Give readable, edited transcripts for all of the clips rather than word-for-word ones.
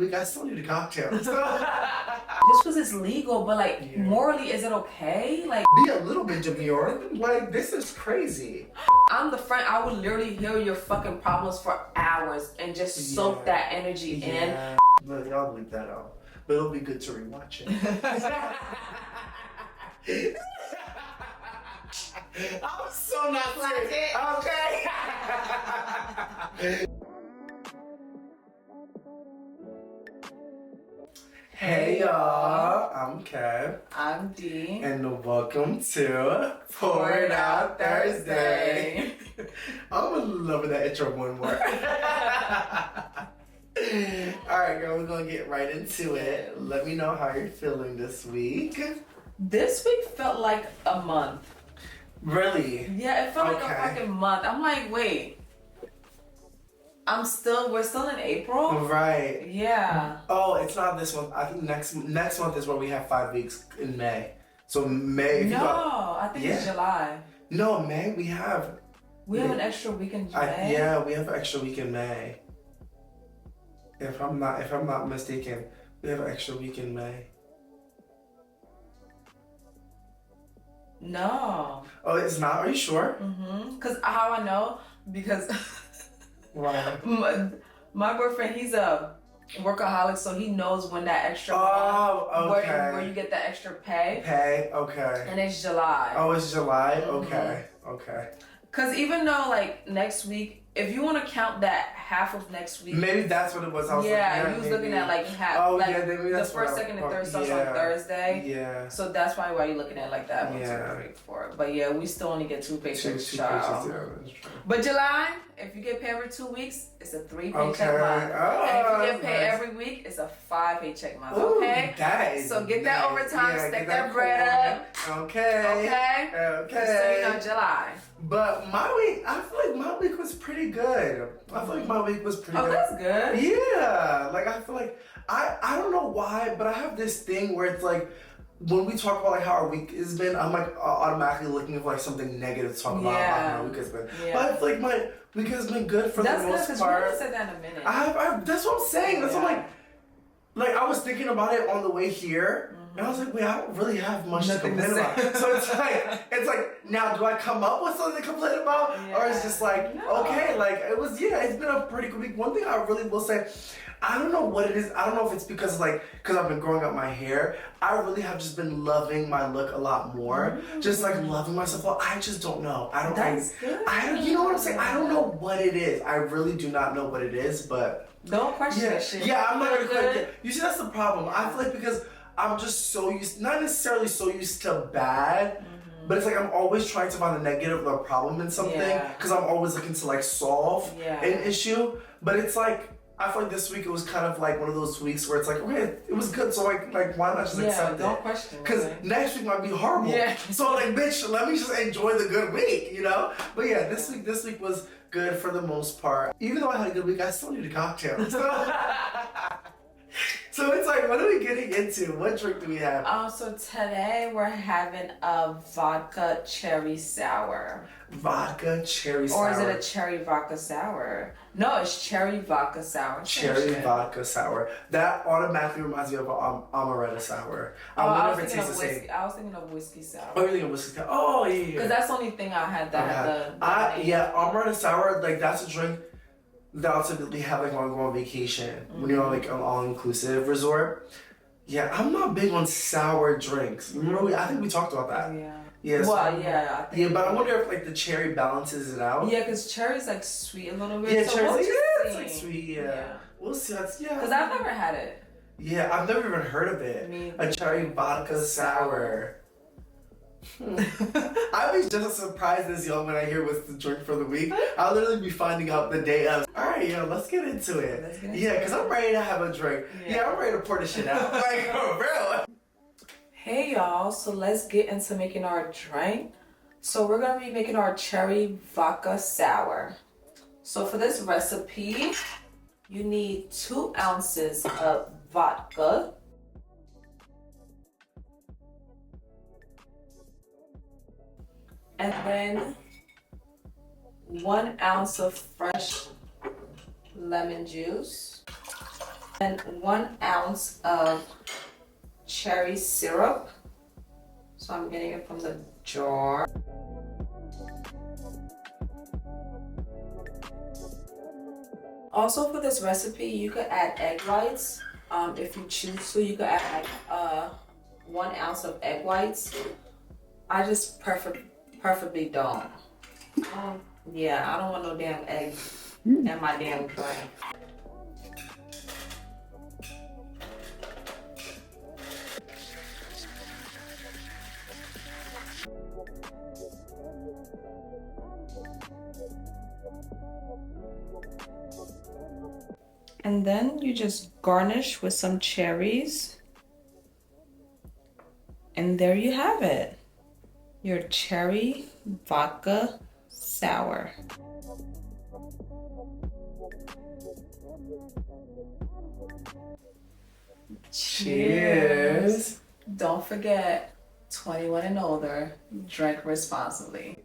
week, I still need a cocktail. Just because it's legal, but like morally, is it okay? Like, be a little bit demure. Like, this is crazy. I'm the friend, I would literally hear your fucking problems for hours and just soak that energy in. But y'all leave that out. But it'll be good to rewatch it. I'm so not like it. Okay. Hey y'all, I'm Kev. I'm Dee. And welcome to Pour It Out Thursday. I'm loving that intro more and more. Alright girl, we're gonna get right into it. Let me know how you're feeling this week. This week felt like a month. Really? Yeah, it felt like a fucking month. I'm like, wait. We're still in April? Right. Yeah. Oh, it's not this month. I think next month is where we have 5 weeks in May. So May. I think it's July. No, May we have. We have an extra week in May. Yeah, we have an extra week in May. If I'm not mistaken, we have an extra week in May. No. Oh, it's not? Are you sure? Because how I know? Because my boyfriend, he's a workaholic, so he knows when that extra where you get that extra pay. Okay. And it's July. Oh, it's July? Okay. Because even though like next week, if you want to count that half of next week, maybe that's what it was. I was you was looking at like half. Oh like, yeah, maybe that's the first, second, and third starts on Thursday. Yeah. So that's probably why you're looking at it like that. 1, 2, 3, 4. But yeah, we still only get 2 paychecks, child. But July, if you get paid every 2 weeks, it's a 3 paycheck month. Oh, and if you get paid every week, it's a 5 paycheck month. Okay. So get that overtime, stack that bread up. Okay. So you know July. But my week, I feel like my week was pretty good. I feel like my week was pretty good. Oh, that's good. Yeah. Like, I feel like, I don't know why, but I have this thing where it's like, when we talk about like how our week has been, I'm like automatically looking for like something negative to talk about how my week has been. Yeah. But I feel like my week has been good for the most part. That's good, because we're going to say that in a minute. That's what I'm saying. That's what I'm like I was thinking about it on the way here. And I was like, wait, I don't really have much to complain about. So it's like, now do I come up with something to complain about? Yeah. Or it's just like, okay, like it's been a pretty good week. One thing I really will say, I don't know what it is. I don't know if it's because I've been growing out my hair. I really have just been loving my look a lot more. Just like loving myself. Well, I just don't know. Good. You know what I'm saying? I don't know what it is. I really do not know what it is, but. Don't question that shit. Yeah, I'm not gonna question it. You see, that's the problem. I feel like because I'm just so used, not necessarily so used to bad, but it's like I'm always trying to find a negative or a problem in something because I'm always looking to like solve an issue. But it's like, I feel like this week it was kind of like one of those weeks where it's like, okay, it was good, so like why not just accept it? Don't question it. Because next week might be horrible. Yeah. So like, bitch, let me just enjoy the good week, you know? But yeah, this week was good for the most part. Even though I had a good week, I still need a cocktail. So it's like, what are we getting into? What drink do we have? So today we're having a vodka cherry sour. Vodka cherry sour. Or is it a cherry vodka sour? No, it's cherry vodka sour. Cherry vodka sour. That automatically reminds me of amaretto sour. I was thinking of whiskey. I was thinking of whiskey sour. Oh, you're thinking of whiskey sour? Oh, yeah. Because that's the only thing I had that had amaretto sour, like that's a drink that I'll typically have like when I go on vacation. When you're on like an all-inclusive resort. Yeah, I'm not big on sour drinks. Remember, I think we talked about that. Yeah. Yeah. So, but I wonder if like the cherry balances it out. Yeah, because cherry's like sweet a little bit. Yeah, so cherry's it's like sweet. Yeah. We'll see. Because I've never had it. Yeah, I've never even heard of it. A cherry vodka sour. I'd be just as surprised as y'all when I hear what's the drink for the week. I'll literally be finding out the day of. Alright, let's get into it. Because I'm ready to have a drink. Yeah, I'm ready to pour this shit out. Like, for real. Hey y'all, so let's get into making our drink. So we're going to be making our cherry vodka sour. So for this recipe, you need 2 ounces of vodka. And then 1 ounce of fresh lemon juice. And 1 ounce of cherry syrup. So I'm getting it from the jar. Also for this recipe, you could add egg whites. If you choose to, you could add like 1 ounce of egg whites. I just preferably don't. Yeah, I don't want no damn eggs in my damn drink. And then you just garnish with some cherries. And there you have it. Your cherry vodka sour. Cheers. Don't forget, 21 and older, drink responsibly.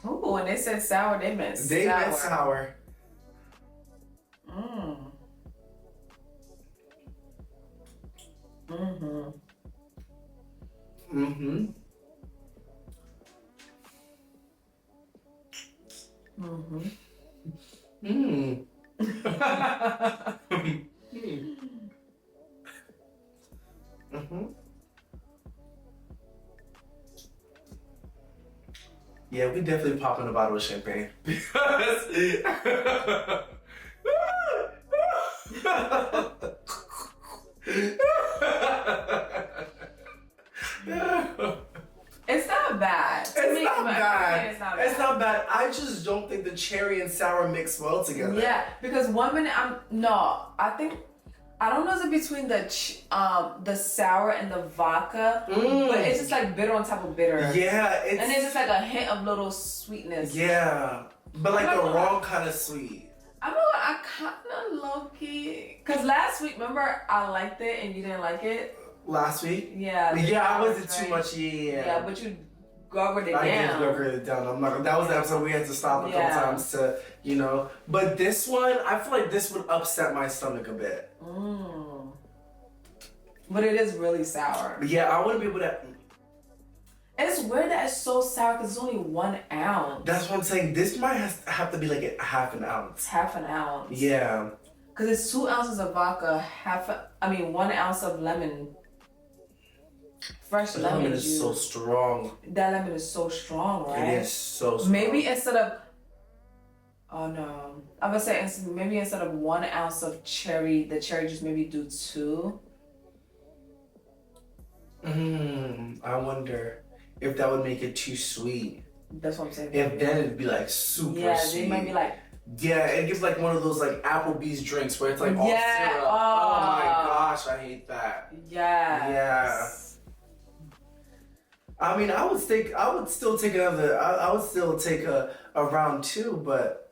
Oh, when they said sour, they meant sour. They meant sour. Yeah, we definitely popping a bottle of champagne because it's not bad. It's not bad. I just don't think the cherry and sour mix well together. Yeah, because 1 minute I don't know if it's between the sour and the vodka, but it's just like bitter on top of bitter. Yeah, and it's just like a hint of little sweetness. Yeah, but like the wrong kind of sweet. I kind of low-key, because last week, remember, I liked it and you didn't like it? Last week? Yeah. Yeah, I wasn't too much, Yeah, but you gurgled it down. I did gurgle it down. That was the episode we had to stop a couple times to, But this one, I feel like this would upset my stomach a bit. But it is really sour. Yeah, I wouldn't be able to... It's weird that it's so sour because it's only 1 ounce. That's what I'm saying. This might have to be like a half an ounce. Half an ounce. Yeah. Because it's 2 ounces of vodka, 1 ounce of lemon. Fresh lemon. Lemon is so strong. That lemon is so strong, right? It is so strong. Maybe instead of... Oh no. I would say maybe instead of 1 ounce of cherry, the cherry just maybe do 2. I wonder if that would make it too sweet. That's what I'm saying. If then it'd be like super sweet. Yeah, they might be like... Yeah, it gives like one of those like Applebee's drinks where it's like all syrup. Oh my gosh, I hate that. Yeah. I mean, I would still take a round 2, but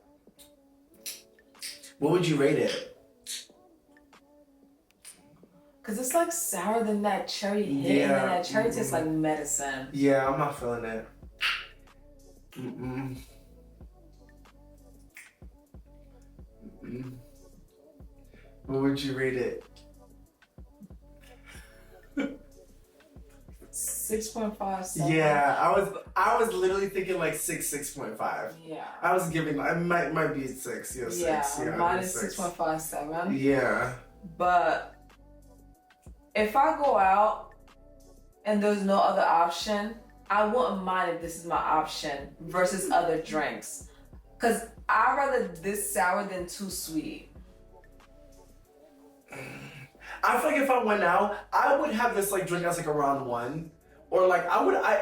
what would you rate it? Cause it's like sour than that cherry hit, and then that cherry tastes like medicine. Yeah, I'm not feeling it. What would you rate it? 6.5. Yeah, I was literally thinking like 6.5. Yeah. I was giving, I might be 6. Yeah, 6. Yeah, mine is 6.57. Yeah. But if I go out and there's no other option, I wouldn't mind if this is my option versus other drinks. Cause I'd rather this sour than too sweet. I feel like if I went out, I would have this like drink as like a round 1. Or like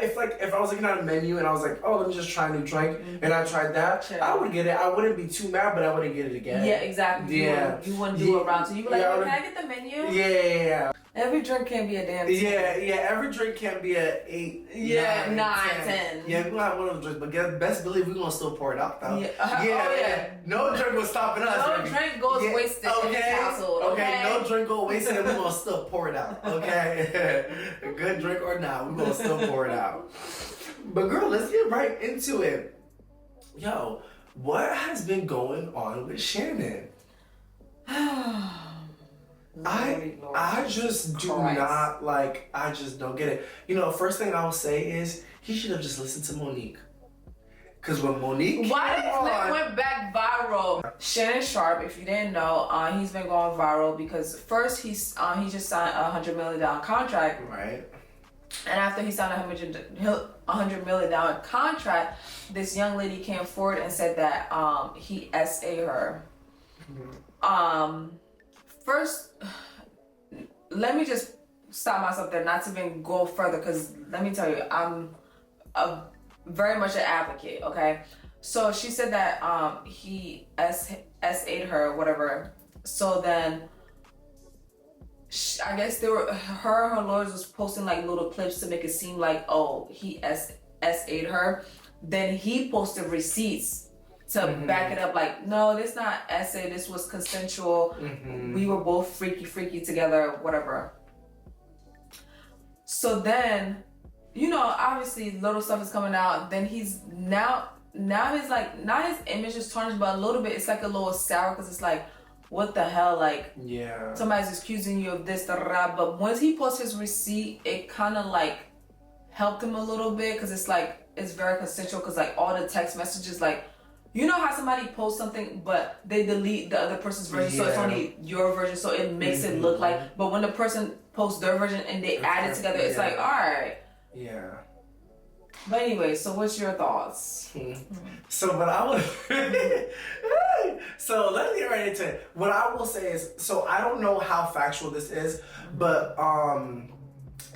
if I was looking at a menu and I was like, oh, let me just try a new drink, and I tried that, I would get it. I wouldn't be too mad, but I wouldn't get it again. Yeah, exactly. Yeah. You wouldn't do a round 2. You were like, oh, can I get the menu? Yeah. Every drink can't be a damn 10. Yeah. Every drink can't be a 8. 9, 10. Yeah, we're gonna have one of those drinks, but best believe we're gonna still pour it out though. Yeah. Yeah. No drink was stopping us. No drink goes way wasted in this household. Okay, no drink go wasted, and we're gonna still pour it out. Okay, a good drink or not, we're gonna still pour it out. But girl, let's get right into it. Yo, what has been going on with Shannon? I just do not like. I just don't get it. You know, first thing I'll say is he should have just listened to Monique. Cause when Monique went back viral. Shannon Sharpe, if you didn't know, he's been going viral because first he just signed a $100 million contract. Right. And after he signed a $100 million contract, this young lady came forward and said that he SA'd her. First, let me just stop myself there, not to even go further, because let me tell you, I'm very much an advocate, okay? So she said that he SA'd her, whatever. So then, I guess her lawyers was posting like little clips to make it seem like, oh, he SA'd her. Then he posted receipts to back it up, like, no, this not SA, this was consensual. We were both freaky together, whatever. So then, you know, obviously little stuff is coming out. Then he's now his image is tarnished, but a little bit, it's like a little sour, because it's like, what the hell, like, yeah, somebody's accusing you of this, but once he posts his receipt, it kind of like helped him a little bit, because it's like, it's very consensual, because like all the text messages, like, you know how somebody posts something, but they delete the other person's version, so it's only your version, so it makes it look like, but when the person posts their version and they add it together, it's like, all right. Yeah. But anyway, so what's your thoughts? So what I would, so let's get right into it. What I will say is, so I don't know how factual this is, but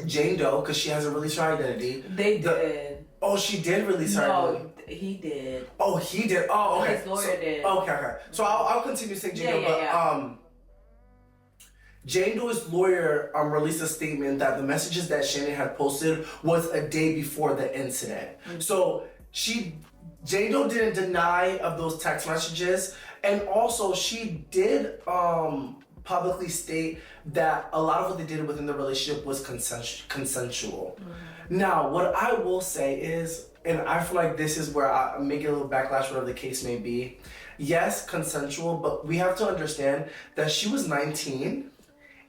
Jane Doe, because she hasn't released her identity. They did. Oh, she did release her identity. He did. Oh, he did. Oh, okay. His lawyer did. Okay. So I'll continue saying Jane Doe, but Jane Doe's lawyer released a statement that the messages that Shannon had posted was a day before the incident. So Jane Doe didn't deny of those text messages, and also she did publicly state that a lot of what they did within the relationship was consensual. Now, what I will say is, and I feel like this is where I make it a little backlash, whatever the case may be. Yes, consensual, but we have to understand that she was 19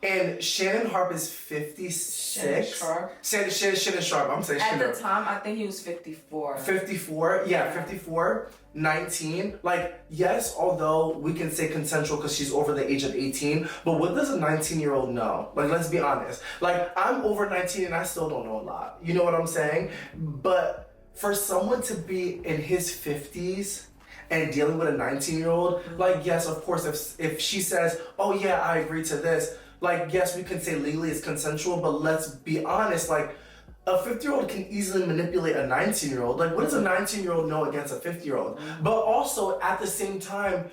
and Shannon Sharpe is 56. Shannon Sharpe. I'm saying Shannon. At the time, I think he was 54. 54, yeah, 54, 19. Like, yes, although we can say consensual because she's over the age of 18, but what does a 19-year-old know? Like, let's be honest. Like, I'm over 19 and I still don't know a lot. You know what I'm saying? But for someone to be in his 50s and dealing with a 19-year-old, like, yes, of course, if she says, oh yeah, I agree to this, like, yes, we can say legally it's consensual, but let's be honest, like, a 50-year-old can easily manipulate a 19-year-old. Like, what does a 19-year-old know against a 50-year-old? But also, at the same time,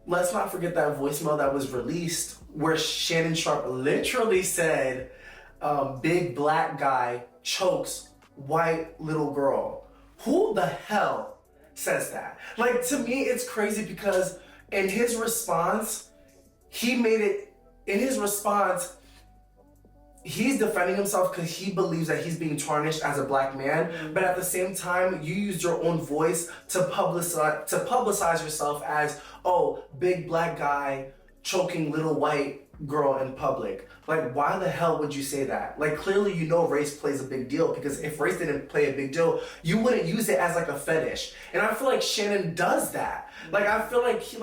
let's not forget that voicemail that was released where Shannon Sharpe literally said, big black guy chokes white little girl. Who the hell says that? Like, to me, it's crazy because in his response, he's defending himself because he believes that he's being tarnished as a black man, but at the same time, you used your own voice to publicize yourself as, oh, big black guy choking little white girl in public. Like, why the hell would you say that? Like, clearly you know race plays a big deal, because if race didn't play a big deal, you wouldn't use it as like a fetish. And I feel like Shannon does that. Like, I feel like he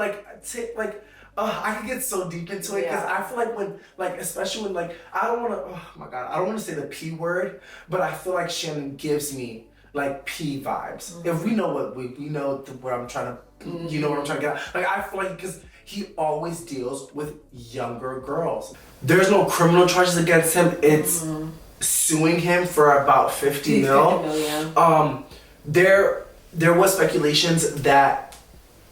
I could get so deep into it because I feel like when, like, especially when, like, I don't want to say the P word, but I feel like Shannon gives me like P vibes. If we know what we know where I'm trying to, you know what I'm trying to get at. Like, I feel like because he always deals with younger girls. There's no criminal charges against him. It's suing him for about 50 mil. There was speculations that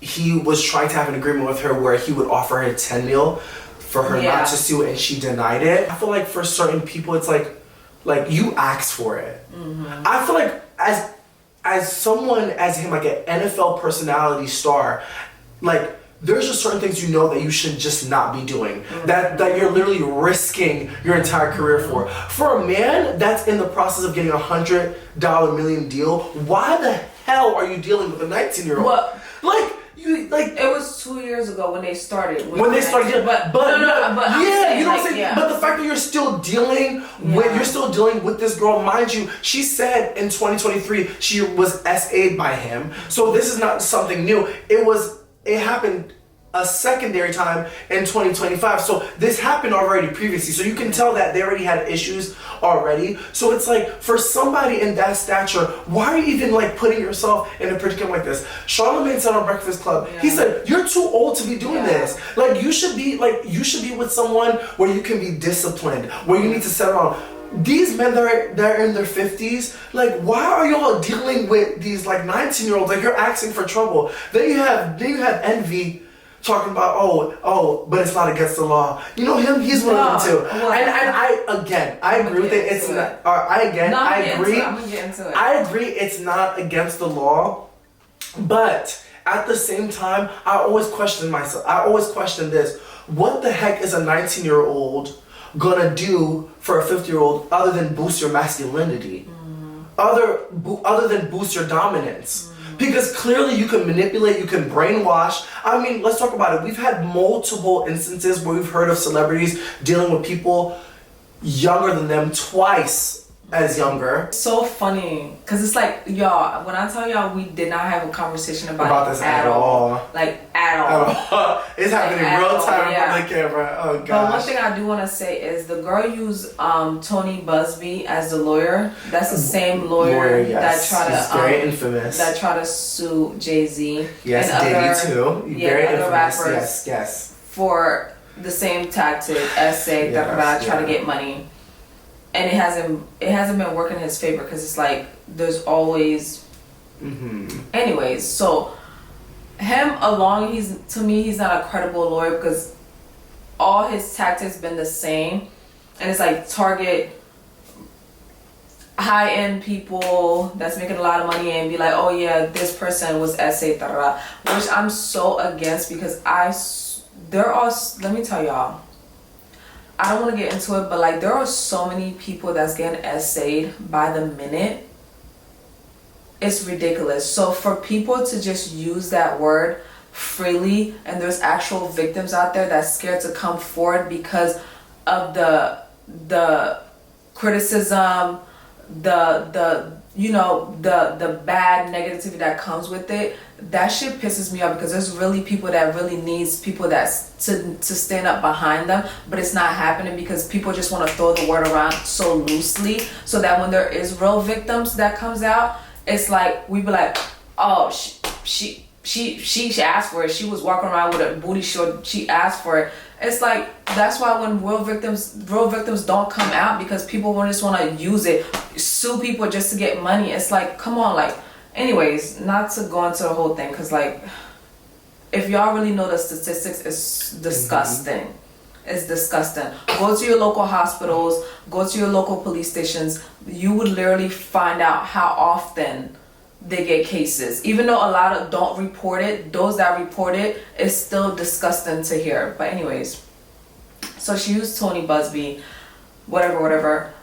he was trying to have an agreement with her where he would offer her 10 mil for her not to sue, and she denied it. I feel like for certain people, it's like you asked for it. I feel like as someone as him, like an NFL personality star, like, there's just certain things you know that you should just not be doing. That you're literally risking your entire career for. For a man that's in the process of getting $100 million deal, why the hell are you dealing with a 19-year-old? Well, it was 2 years ago when they started. When they started, you know what I'm saying? But the fact that you're still dealing with this girl, mind you, she said in 2023 she was SA'd by him. So this is not something new. It happened a secondary time in 2025. So this happened already previously. So you can tell that they already had issues already. So it's like, for somebody in that stature, why are you even like putting yourself in a predicament like this? Charlamagne said on Breakfast Club, he said, you're too old to be doing this. Like you should be with someone where you can be disciplined, where you need to settle on. These men that are in their 50s, like, why are y'all dealing with these like 19-year-olds? Like, you're asking for trouble. Then you have Envy talking about, but it's not against the law. You know him, he's one of them too. Well, and I agree with it. It's not. I agree. I'm gonna get into it. I agree. It's not against the law, but at the same time, I always question myself. I always question this: what the heck is a 19-year-old gonna do for a 50-year-old other than boost your masculinity, other than boost your dominance? Because clearly you can manipulate, you can brainwash. I mean, let's talk about it. We've had multiple instances where we've heard of celebrities dealing with people younger than them, twice as younger. So funny, because it's like, y'all, when I tell y'all we did not have a conversation about this at all. Like, at all. It's happening in real time in front of the camera. Oh, gosh. But one thing I do want to say is the girl used Tony Busby as the lawyer. That's the same lawyer that tried to... very infamous. That tried to sue Jay-Z. Yes, Diddy too. Very infamous. Rappers yes. For the same tactic, essay, try to get money. And it hasn't been working in his favor, because it's like there's always anyways. So him along, he's not a credible lawyer, because all his tactics been the same, and it's like target high-end people that's making a lot of money and be like, oh yeah, this person was essay, which I'm so against, because let me tell y'all, I don't want to get into it, but like there are so many people that's getting essayed by the minute. It's ridiculous. So for people to just use that word freely, and there's actual victims out there that's scared to come forward because of the criticism, the bad negativity that comes with it, that shit pisses me off, because there's really people that really needs people that's to stand up behind them, but it's not happening because people just want to throw the word around so loosely, so that when there is real victims that comes out, it's like we be like, oh, she asked for it, she was walking around with a booty short, she asked for it. It's like, that's why when real victims don't come out, because people just want to use it, sue people just to get money. It's like, come on, like, anyways, not to go into the whole thing, because like, if y'all really know the statistics, it's disgusting. It's disgusting. Go to your local hospitals, go to your local police stations. You would literally find out how often they get cases. Even though a lot of don't report it, those that report it, it's still disgusting to hear. But anyways, so she used Tony Busby, whatever.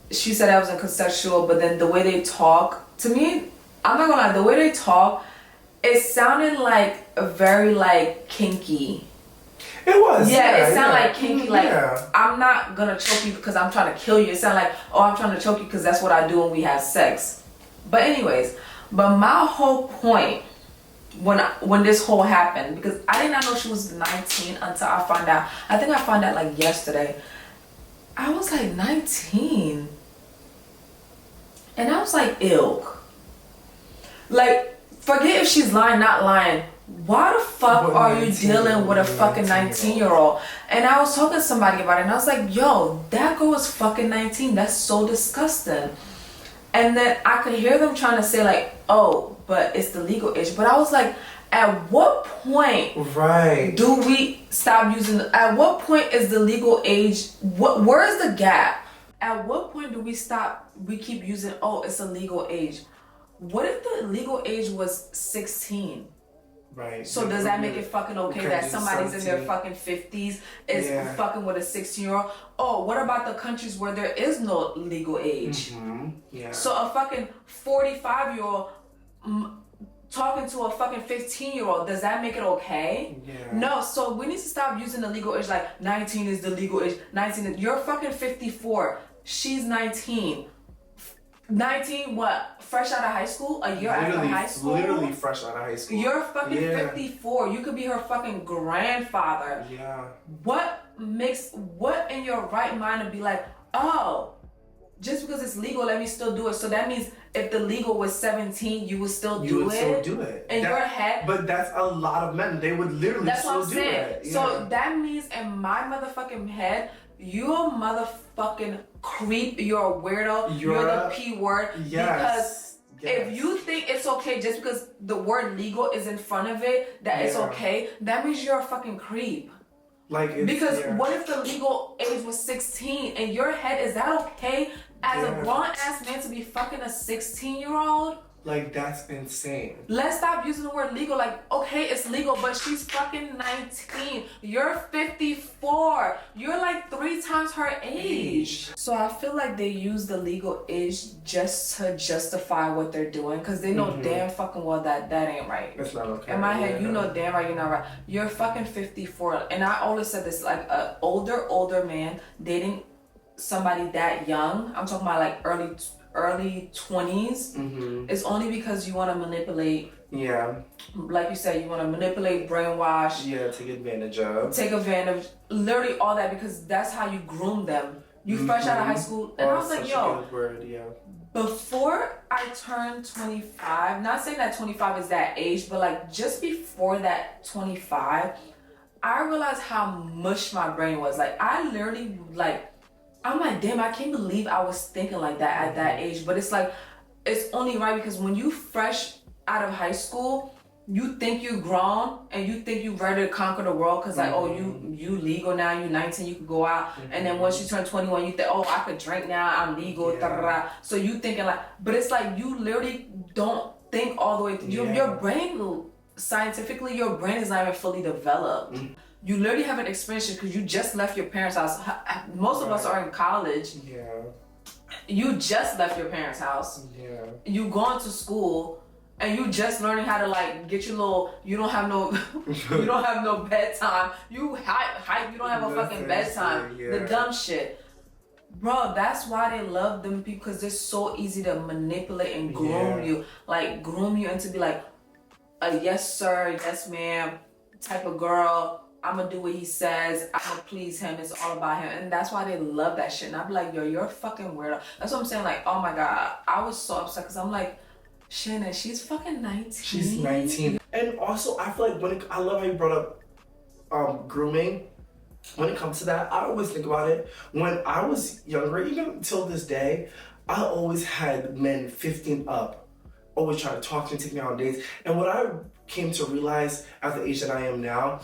She said I was consensual, but then the way they talk, to me, I'm not gonna lie, the way they talk, it sounded like very like kinky. It was. Yeah, it sounded like kinky, like, I'm not gonna choke you because I'm trying to kill you. It sounded like, oh, I'm trying to choke you because that's what I do when we have sex. But anyways, my whole point when this whole happened, because I did not know she was 19 until I found out. I think I found out like yesterday. I was like 19. And I was like, ew. Like, forget if she's lying, not lying. Why the fuck are you dealing with a fucking 19-year-old? And I was talking to somebody about it, and I was like, yo, that girl was fucking 19. That's so disgusting. And then I could hear them trying to say like, oh, but it's the legal age. But I was like, at what point do we stop using at what point is the legal age, where's the gap? At what point do we keep using, oh, it's a legal age? What if the legal age was 16? Right. So does that make it fucking okay that somebody's in their fucking 50s is fucking with a 16-year-old? Oh, what about the countries where there is no legal age? Yeah. So a fucking 45-year-old talking to a fucking 15-year-old, does that make it okay? Yeah. No, so we need to stop using the legal age like 19 is the legal age. 19 is, you're fucking 54. She's 19. 19, what? Fresh out of high school? A year after high school? Literally fresh out of high school. You're fucking 54. You could be her fucking grandfather. Yeah. What in your right mind to be like, oh, just because it's legal, let me still do it. So that means if the legal was 17, you would still do it. In your head. But that's a lot of men. They would literally still do it. Yeah. So that means in my motherfucking head, you're a motherfucking creep. You're a weirdo. You're the P word. Yes. Because if you think it's okay just because the word legal is in front of it, that it's okay, that means you're a fucking creep. Because what if the legal age was 16? In your head, is that okay as a grown ass man to be fucking a 16-year-old? Like, that's insane. Let's stop using the word legal. Like, okay, it's legal, but she's fucking 19. You're 54. You're like 3 times her age. So I feel like they use the legal age just to justify what they're doing, because they know damn fucking well that ain't right. It's not okay. In my head, you know damn right you're not right. You're fucking 54. And I always said this, like, an older man dating somebody that young, I'm talking about like early 20s, it's only because you want to manipulate. Yeah. Like you said, you want to manipulate, brainwash. Yeah, take advantage. Literally all that, because that's how you groom them. You fresh out of high school. And I was like, yo, before I turned 25, not saying that 25 is that age, but like just before that 25, I realized how mush my brain was. Like, I literally, like, I'm like, damn, I can't believe I was thinking like that at that age. But it's like, it's only right, because when you fresh out of high school, you think you're grown and you think you're ready to conquer the world, because like, oh, you legal now, you 19, you can go out. And then once you turn 21, you think, oh, I could drink now, I'm legal. So you thinking like, but it's like, you literally don't think all the way through. Your brain, scientifically, your brain is not even fully developed. You literally haven't experienced it because you just left your parents' house. Most of us are in college. Yeah. You just left your parents' house. Yeah. You going to school and you just learning how to like get your little. You don't have no. You don't have no bedtime. You hype. You don't have a fucking bedtime. The dumb shit. Bro, that's why they love them people, because they're so easy to manipulate and groom you. Like, groom you into be like a yes sir, yes ma'am type of girl. I'm gonna do what he says. I'm gonna please him. It's all about him. And that's why they love that shit. And I'm like, yo, you're a fucking weirdo. That's what I'm saying. Like, oh my God. I was so upset because I'm like, Shannon, she's fucking 19. She's 19. And also, I feel like I love how you brought up grooming. When it comes to that, I always think about it. When I was younger, even till this day, I always had men 15 up always try to talk to me, take me on dates. And what I came to realize at the age that I am now,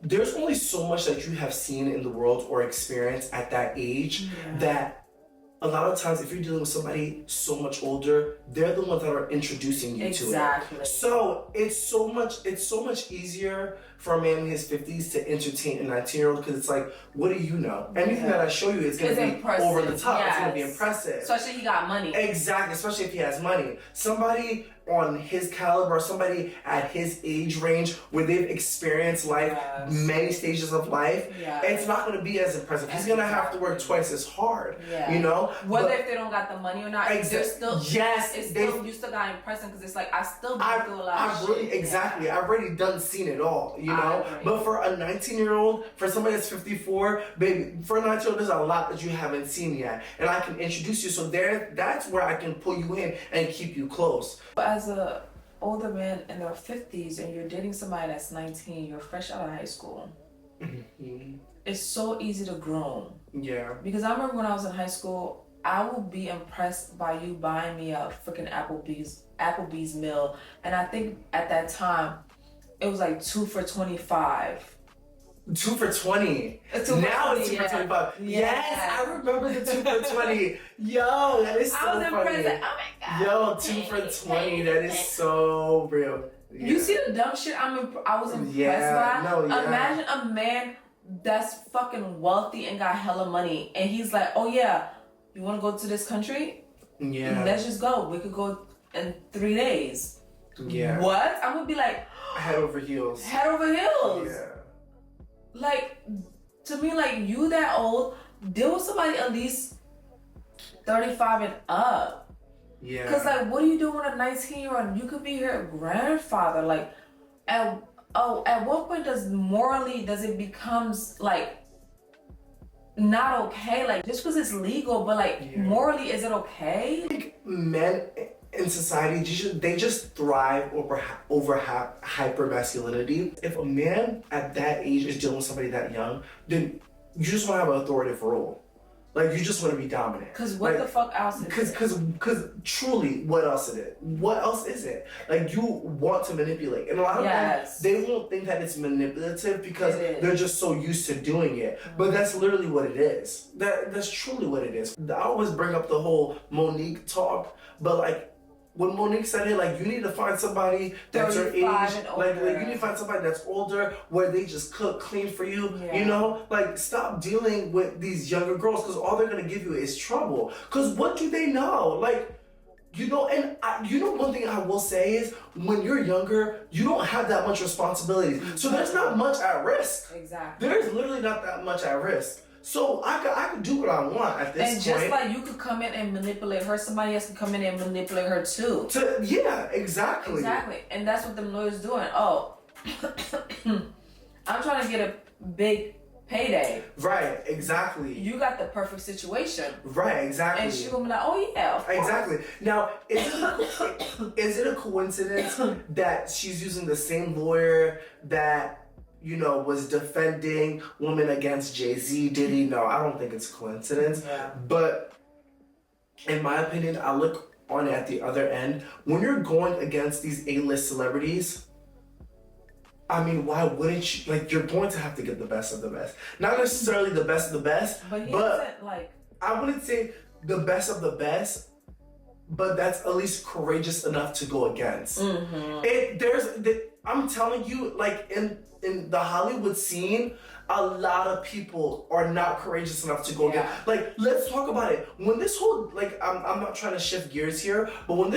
there's only so much that you have seen in the world or experienced at that age that a lot of times if you're dealing with somebody so much older, they're the ones that are introducing you to it. So it's so much easier for a man in his 50s to entertain a 19-year-old, because it's like, what do you know? Anything that I show you is going to be impressive. Over the top. It's going to be impressive. Especially if he got money. Exactly, especially if he has money. Somebody on his caliber, somebody at his age range where they've experienced life, many stages of life, it's not going to be as impressive. He's going to have to work twice as hard, you know? Whether if they don't got the money or not, they're still, you still got to impress them, because it's like, I still do a lot of shit. Exactly, I've already seen it all, you know? But for a 19-year-old, for somebody that's 54, baby, for a 19-year-old, there's a lot that you haven't seen yet. And I can introduce you, so that's where I can pull you in and keep you close. But as a older man in their 50s and you're dating somebody that's 19, you're fresh out of high school, it's so easy to groom. Yeah. Because I remember when I was in high school, I would be impressed by you buying me a freaking Applebee's meal. And I think at that time, it was like 2 for $25. 2 for $20. Now it's 2 for $25. Yes, I remember the 2 for $20. Yo, that is so funny. I was impressed. Oh my God. Yo, 2 for $20. That is so real. You see the dumb shit I was impressed by? No, yeah. Imagine a man that's fucking wealthy and got hella money, and he's like, oh yeah, you want to go to this country? Yeah. Let's just go. We could go in 3 days. Yeah. What? I'm gonna be like, head over heels. Head over heels. Yeah. Like, to me, like, you that old, deal with somebody at least 35 and up. Yeah. Because, like, what are you doing with a 19-year-old? You could be her grandfather. Like, at what point does it becomes, like, not okay? Like, just because it's legal, but, like, morally, is it okay? I think men in society, they just thrive over hyper masculinity. If a man at that age is dealing with somebody that young, then you just want to have an authoritative role. Like, you just want to be dominant. Because what the fuck else is it? Because truly, what else is it? What else is it? Like, you want to manipulate. And a lot of them, they won't think that it's manipulative because they're just so used to doing it. But that's literally what it is. That's truly what it is. I always bring up the whole Monique talk, but, like, when Monique said it, like, you need to find somebody that's your age, like you need to find somebody that's older, where they just cook, clean for you, you know? Like, stop dealing with these younger girls, because all they're gonna give you is trouble. Because what do they know? Like, you know, and one thing I will say is, when you're younger, you don't have that much responsibility. So there's not much at risk. Exactly. There's literally not that much at risk. So I could do what I want at this point. And just like you could come in and manipulate her, somebody else can come in and manipulate her too. Yeah, exactly. Exactly. And that's what them lawyers doing. Oh, I'm trying to get a big payday. Right, exactly. You got the perfect situation. Right, exactly. And she gonna be like, oh yeah, of course. Exactly. Now, is it a coincidence that she's using the same lawyer that, you know, was defending women against Jay-Z, Diddy? No, I don't think it's a coincidence. Yeah. But in my opinion, I look on it at the other end. When you're going against these A-list celebrities, I mean, why wouldn't you? Like, you're going to have to get the best of the best. Not necessarily the best of the best, but I wouldn't say the best of the best, but that's at least courageous enough to go against. Mm-hmm. I'm telling you, like, in the Hollywood scene, a lot of people are not courageous enough to go against. Like, let's talk about it. When this whole, like, I'm not trying to shift gears here, but when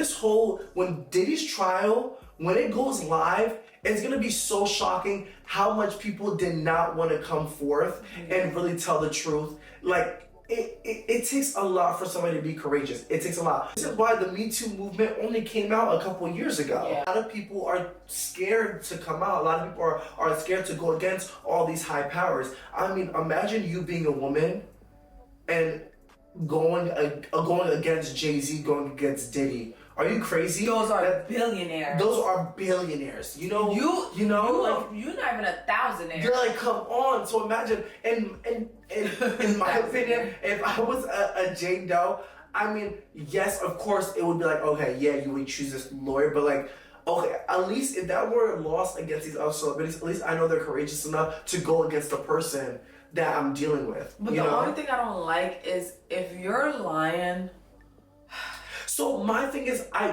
Diddy's trial, when it goes live, it's gonna be so shocking how much people did not want to come forth and really tell the truth. Like, it takes a lot for somebody to be courageous. It takes a lot. This is why the Me Too movement only came out a couple of years ago. Yeah. A lot of people are scared to come out. A lot of people are scared to go against all these high powers. I mean, imagine you being a woman and going against Jay-Z, going against Diddy. Are you crazy? Those are billionaires. Those are billionaires. You know, you're not even a thousandaire. You're like, come on. So imagine, in my opinion, if I was a Jane Doe, I mean, yes, of course, it would be like, okay, yeah, you would choose this lawyer, but like, okay, at least if that were lost against these other celebrities, at least I know they're courageous enough to go against the person that I'm dealing with. But the only thing I don't like is if you're lying. So my thing is, I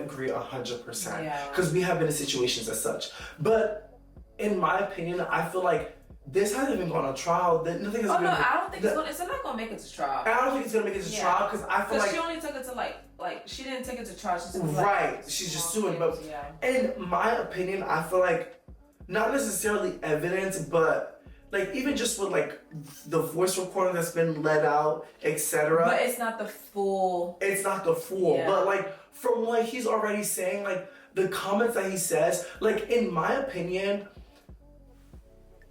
agree 100%. Yeah. Because we have been in situations as such. But in my opinion, I feel like this hasn't even gone to trial. I don't think it's not gonna make it to trial. I don't think it's gonna make it to trial because I feel like she only took it to like she didn't take it to trial. She took right. She's just suing. But in my opinion, I feel like not necessarily evidence, but like, even just with, like, the voice recording that's been let out, etc. But it's not the full. It's not the full. Yeah. But, like, from what he's already saying, like, the comments that he says, like, in my opinion,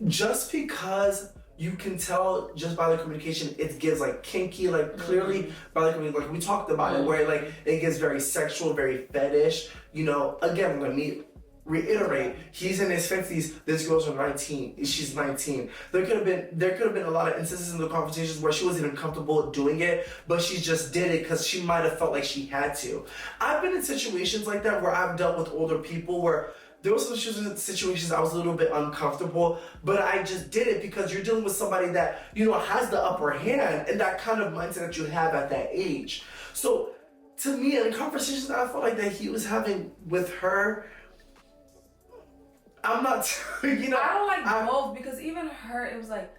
just because you can tell just by the communication, it gives, like, kinky, like, clearly by the communication, like, we talked about it, where, like, it gets very sexual, very fetish, you know. Again, let me reiterate, he's in his 50s, this girl's 19, she's 19. There could have been a lot of instances in the conversations where she wasn't even comfortable doing it, but she just did it because she might have felt like she had to. I've been in situations like that where I've dealt with older people where there were some situations I was a little bit uncomfortable, but I just did it because you're dealing with somebody that, you know, has the upper hand and that kind of mindset that you have at that age. So to me, in the conversations that I felt like that he was having with her, I'm not, you know. I don't like both because even her, it was like,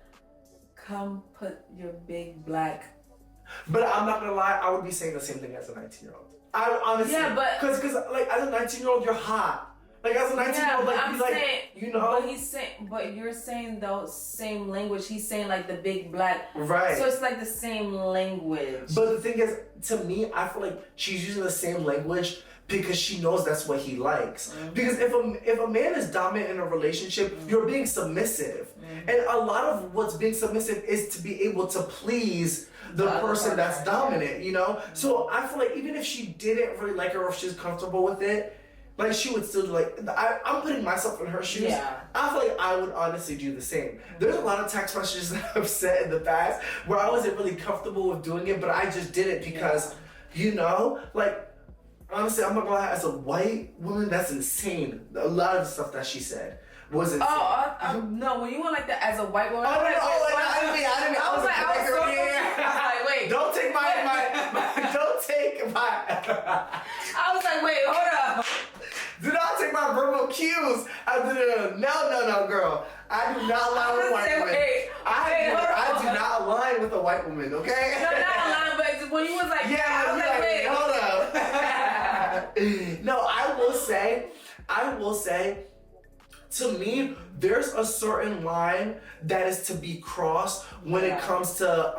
come put your big black. But I'm not gonna lie, I would be saying the same thing as a 19-year-old. I honestly, yeah, but because like as a 19-year-old, you're hot. Like as a 19-year-old, like I'm you like, saying, you know. But you're saying the same language. He's saying like the big black. Right. So it's like the same language. But the thing is, to me, I feel like she's using the same language because she knows that's what he likes. Mm-hmm. Because if a man is dominant in a relationship, mm-hmm. you're being submissive. Mm-hmm. And a lot of what's being submissive is to be able to please the person that's dominant, you know? Mm-hmm. So I feel like even if she didn't really like her or if she's comfortable with it, like she would still like, I'm putting myself in her shoes. Yeah. I feel like I would honestly do the same. Mm-hmm. There's a lot of text messages that I've sent in the past where I wasn't really comfortable with doing it, but I just did it because, you know, like, honestly, I'm not gonna lie, as a white woman, that's insane. A lot of the stuff that she said was insane. No, when you went like that as a white woman, I didn't mean, I was like, so wait. Don't take don't take my. I was like, wait, hold up. Do not take my verbal cues. No, girl. I do not align with white women. I do not align with a white woman, okay? No, not align, but when you was like, I was like, wait, hold up. No, I will say, to me, there's a certain line that is to be crossed when it comes to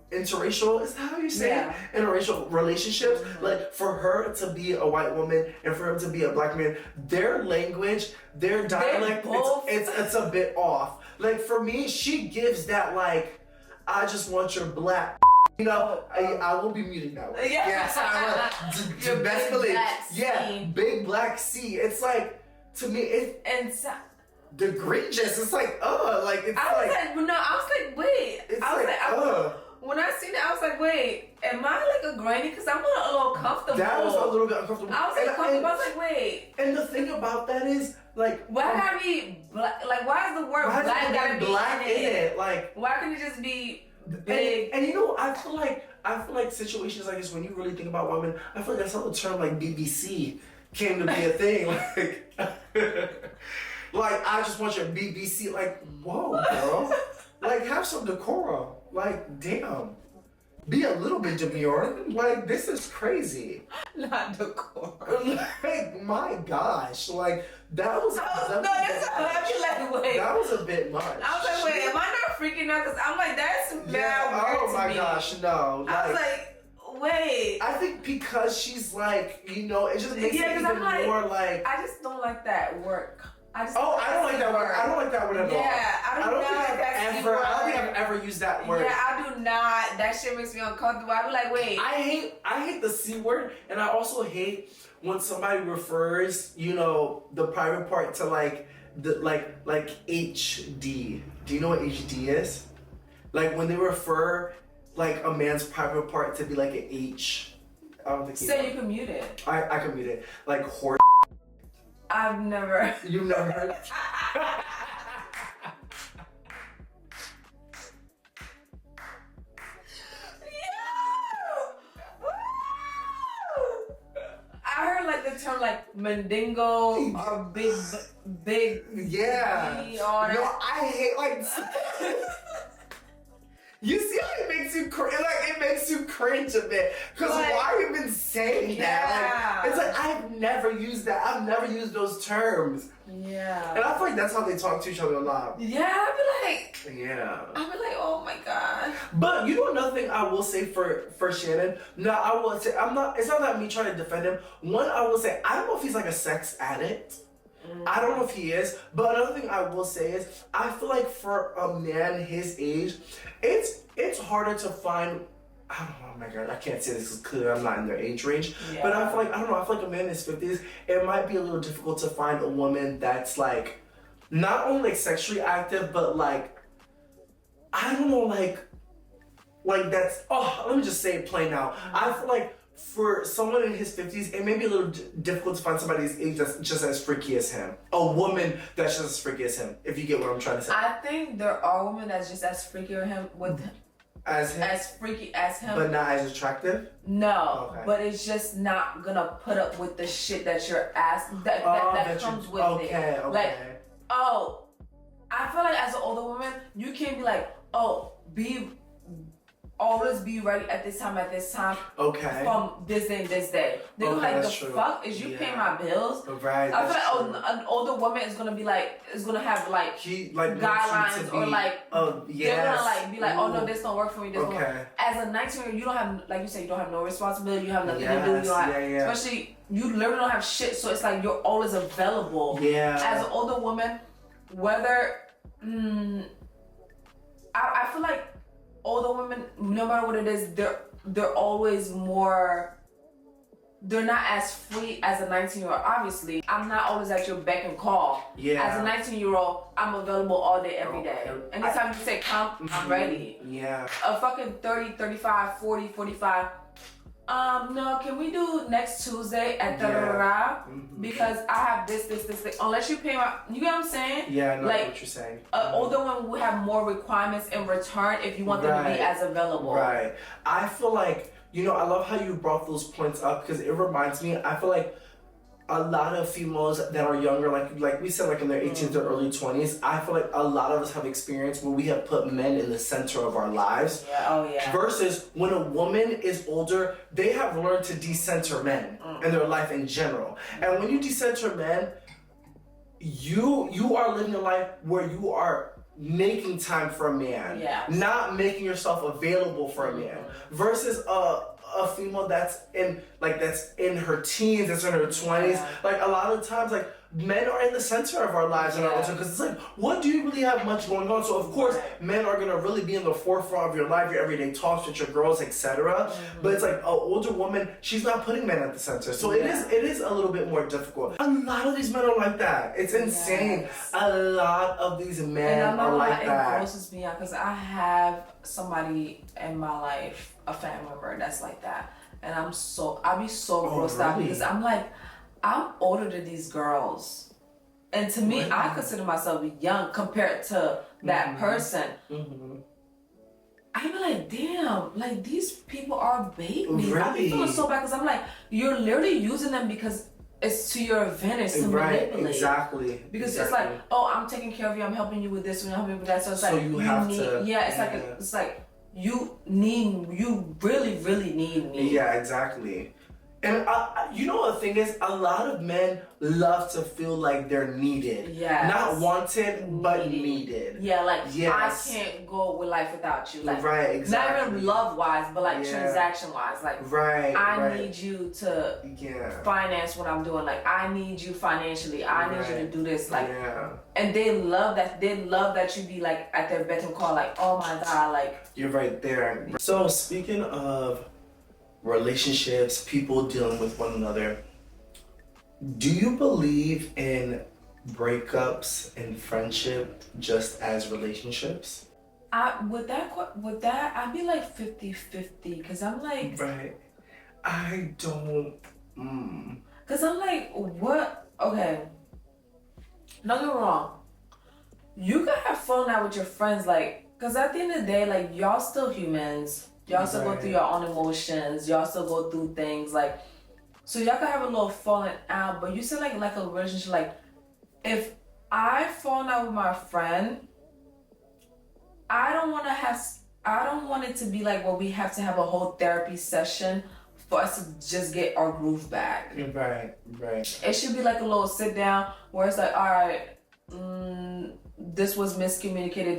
interracial, is that how you say it? Interracial relationships. Mm-hmm. Like for her to be a white woman and for him to be a black man, their language, their dialect, it's a bit off. Like for me, she gives that like, I just want your black. You know, I will be muting that one. Yes, I will. Best believe. Yeah, big black C. It's like, to me, it's egregious. It's like, like it's I was like, wait. It's I was like, when I seen it, I was like, wait, am I like a granny? Because I'm a little comfortable. That was a little bit uncomfortable. I was uncomfortable. I was like, wait. And the thing about that is, like, why gotta be black? Like, why is the word black gotta be black in it? Like, why can't it just be big? And you know, I feel like situations like this, when you really think about women, I feel like that's how the term like BBC came to be a thing. Like, I just want your BBC. Like, whoa, girl. Like, have some decorum. Like, damn. Be a little bit demure. Like, this is crazy. Not decorum. Like, my gosh. Like, that was that was a bit much. I was like, wait, am I not freaking out? Because I'm like, that's bad. Oh my gosh, no. Like, I was like, wait. I think because she's like, you know, it just makes it even more like. I just don't like that word. I don't like that word. I don't like that word at all. Yeah, I don't think I've ever used that word. Yeah, I do not. That shit makes me uncomfortable. I be like, wait. I hate the C word, and I also hate when somebody refers, you know, the private part to like the like HD. Do you know what HD is? Like when they refer like a man's private part to be like an H. I don't think. So you can mute it. I can mute it. Like horse. I've never. You've never heard? I heard like the term like mandingo or big. Yeah. No, I hate like. You see how it makes you it makes you cringe a bit. Cause why have you been saying that? Like, it's like I've never used that. I've never used those terms. Yeah. And I feel like that's how they talk to each other a lot. Yeah, I'd be like. Yeah. I'd be like, oh my god. But you know another thing I will say for Shannon. No, I will say it's not that me trying to defend him. One, I will say I don't know if he's like a sex addict. I don't know if he is, but another thing I will say is I feel like for a man his age, it's harder to find. I don't know, oh my god, I can't say this because I'm not in their age range. Yeah. But I feel like a man in his 50s, it might be a little difficult to find a woman that's like not only like sexually active, but like I don't know, like that's let me just say it plain now. I feel like for someone in his 50s, it may be a little difficult to find somebody his age that's just as freaky as him. A woman that's just as freaky as him, if you get what I'm trying to say. I think there are women that's just as freaky with him. as freaky as him. But not as attractive? No, okay. But it's just not gonna put up with the shit that you're asking that comes with it. Okay. Like, oh, I feel like as an older woman, you can't be like, oh, always be ready at this time, okay, from this day and this day. They're like, the fuck is you paying my bills? Right. I feel like an older woman is gonna be like, have like guidelines or like, they're gonna like be like, oh no, this don't work for me. This don't work. As a 19-year-old, you don't have, like you said, you don't have no responsibility. You have nothing to do. You don't have, especially you literally don't have shit. So it's like you're always available. Yeah. As an older woman, whether I feel like older women, no matter what it is, they're always more. They're not as free as a 19-year-old. Obviously, I'm not always at your beck and call. Yeah. As a 19-year-old, I'm available all day, every day. Anytime you say come, I'm ready. Yeah. A fucking 30, 35, 40, 45. No, can we do next Tuesday at da-da-da-da? Because I have this. Unless you pay my, you get what I'm saying? Yeah, I know what you're saying. Older women will have more requirements in return if you want them to be as available. Right. I feel like, I love how you brought those points up because it reminds me, I feel like a lot of females that are younger, like we said, like in their 18s or early 20s, I feel like a lot of us have experience where we have put men in the center of our lives. Yeah, oh yeah. Versus when a woman is older, they have learned to decenter men in their life in general. And when you decenter men, you are living a life where you are making time for a man, not making yourself available for a man. Versus a female that's in her teens, that's in her 20s. Like a lot of times, like men are in the center of our lives in our lives because it's like, what do you really have much going on? So of course, men are gonna really be in the forefront of your life, your everyday talks with your girls, etc. But it's like an older woman, she's not putting men at the center, so it is a little bit more difficult. A lot of these men are like that. It's insane. A lot of these men are like that. It grosses me out because I have somebody in my life, a family member that's like that, and I be so grossed out because I'm like, I'm older than these girls, and to me, I consider myself young compared to that person. I be like, damn, like these people are baiting me. I be feeling so bad because I'm like, you're literally using them because it's to your advantage to manipulate. Exactly. Because it's like, oh, I'm taking care of you. I'm helping you with this. I'm helping you with that. So it's like you have to. Yeah, it's like you really, really need me. Yeah, exactly. And the thing is, a lot of men love to feel like they're needed. Yeah. Not wanted, but needed. Yeah, like, I can't go with life without you. Like, exactly. Not even love-wise, but like transaction-wise. Like, I need you to finance what I'm doing. Like, I need you financially. I need you to do this. Like, and they love that. They love that you be like at their beck and call. Like, oh my God, like. You're right there. So speaking of relationships, people dealing with one another, do you believe in breakups and friendship just as relationships? With that, I'd be like 50-50 because I'm like, I don't. Because I'm like, what? Okay, don't get me wrong. You can have fun out with your friends, like, because at the end of the day, like, y'all still humans. Y'all still go through your own emotions. Y'all still go through things, like, so y'all can have a little falling out. But you said like a relationship, like, if I fall out with my friend, I don't want it to be like, well, we have to have a whole therapy session for us to just get our groove back. Right. It should be like a little sit down where it's like, all right, this was miscommunicated,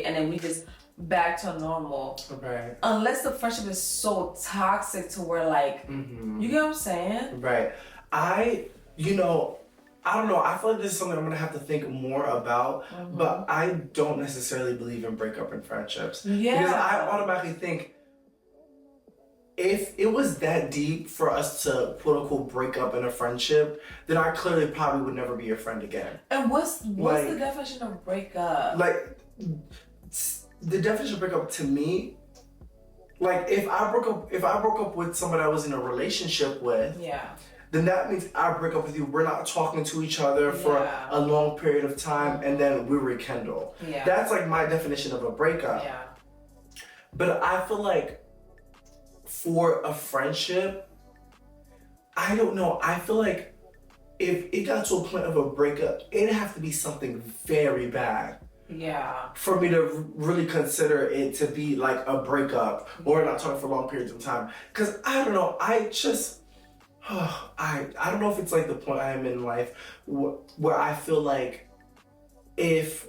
and then we just back to normal. Right. Unless the friendship is so toxic to where like, you get what I'm saying? Right. I don't know. I feel like this is something I'm going to have to think more about, but I don't necessarily believe in breakup and friendships. Yeah. Because I automatically think if it was that deep for us to quote unquote break up in a friendship, then I clearly probably would never be your friend again. And what's the definition of breakup? Like, the definition of breakup to me, like if I broke up with someone I was in a relationship with, then that means I break up with you. We're not talking to each other for a long period of time, and then we rekindle. Yeah. That's like my definition of a breakup. Yeah. But I feel like for a friendship, I don't know. I feel like if it got to a point of a breakup, it'd have to be something very bad. Yeah. For me to really consider it to be like a breakup or not talking for long periods of time. Because I don't know, I just, I don't know if it's like the point I am in life where I feel like if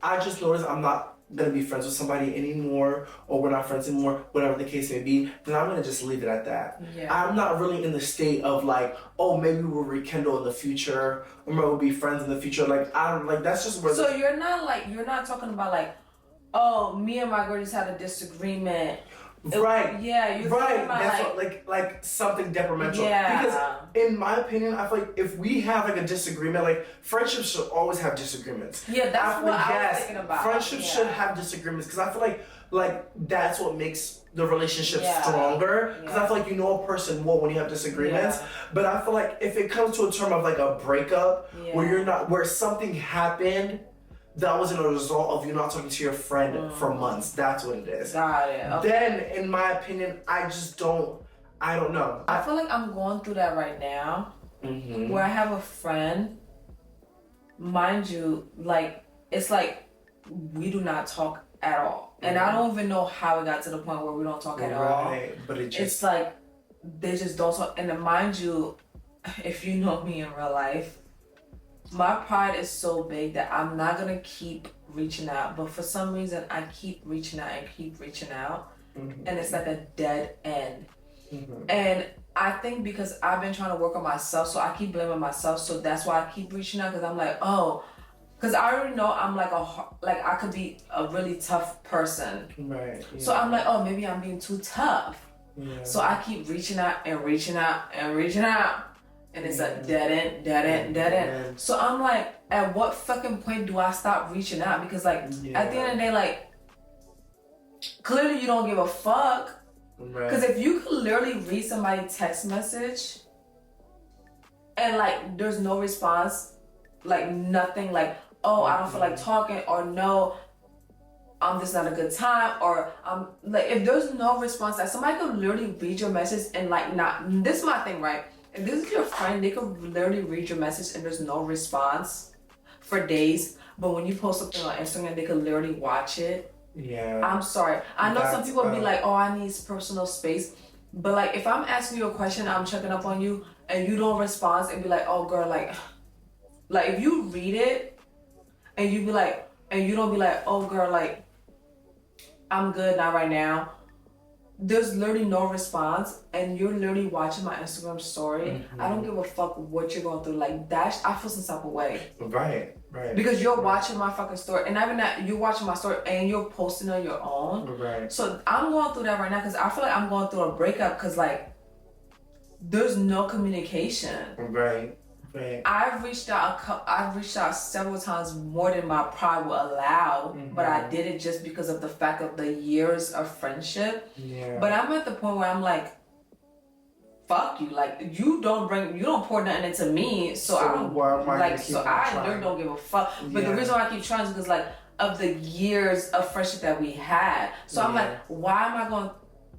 I just notice I'm not gonna be friends with somebody anymore, or we're not friends anymore, whatever the case may be, then I'm gonna just leave it at that. Yeah. I'm not really in the state of like, oh, maybe we'll rekindle in the future, or maybe we'll be friends in the future. Like, I don't, like, that's just where. So you're not talking about like, oh, me and my girl just had a disagreement. Right. Yeah, you're right. talking about That's like something detrimental. Yeah. Because in my opinion, I feel like if we have like a disagreement, like friendships should always have disagreements. Yeah, that's what I was thinking about. Friendships should have disagreements because I feel like that's what makes the relationship stronger. Because I feel like you know a person more when you have disagreements. Yeah. But I feel like if it comes to a term of like a breakup, where something happened that wasn't a result of you not talking to your friend for months. That's what it is. Got it. Okay. Then, in my opinion, I don't know. I feel like I'm going through that right now, where I have a friend, mind you, like, it's like we do not talk at all. And I don't even know how it got to the point where we don't talk at all. Right, but it's like, they just don't talk. And then mind you, if you know me in real life, my pride is so big that I'm not gonna keep reaching out, but for some reason I keep reaching out and keep reaching out, and it's like a dead end. And I think because I've been trying to work on myself, so I keep blaming myself, so that's why I keep reaching out, because I'm like, oh, because I already know I'm like I could be a really tough person, right? Yeah. So I'm like, oh, maybe I'm being too tough, so I keep reaching out and reaching out and reaching out. And it's a dead end. So I'm like, at what fucking point do I stop reaching out? Because like, at the end of the day, like, clearly you don't give a fuck. Because if you could literally read somebody's text message and like, there's no response, like nothing, like, oh, I don't feel like talking, or no, this not a good time, or like, if there's no response, that somebody could literally read your message and like this is my thing, right? If this is your friend, they could literally read your message and there's no response for days. But when you post something on Instagram, they could literally watch it. Yeah. I'm sorry. I know some people be like, oh, I need personal space. But like, if I'm asking you a question, I'm checking up on you, and you don't respond, and be like, oh, girl, like if you read it and you be like, and you don't be like, oh, girl, like, I'm good, not right now. There's literally no response, and you're literally watching my Instagram story. I don't give a fuck what you're going through. Like, that, I feel some type of way. Right. Because you're watching my fucking story, and even that, you're watching my story and you're posting on your own. Right. So I'm going through that right now because I feel like I'm going through a breakup because like, there's no communication. Right. I've reached out several times, more than my pride will allow, but I did it just because of the fact of the years of friendship. Yeah. But I'm at the point where I'm like, fuck you, like you don't pour nothing into me, so I don't like, so I literally don't give a fuck. But the reason why I keep trying is because like of the years of friendship that we had. So I'm like, why am I going?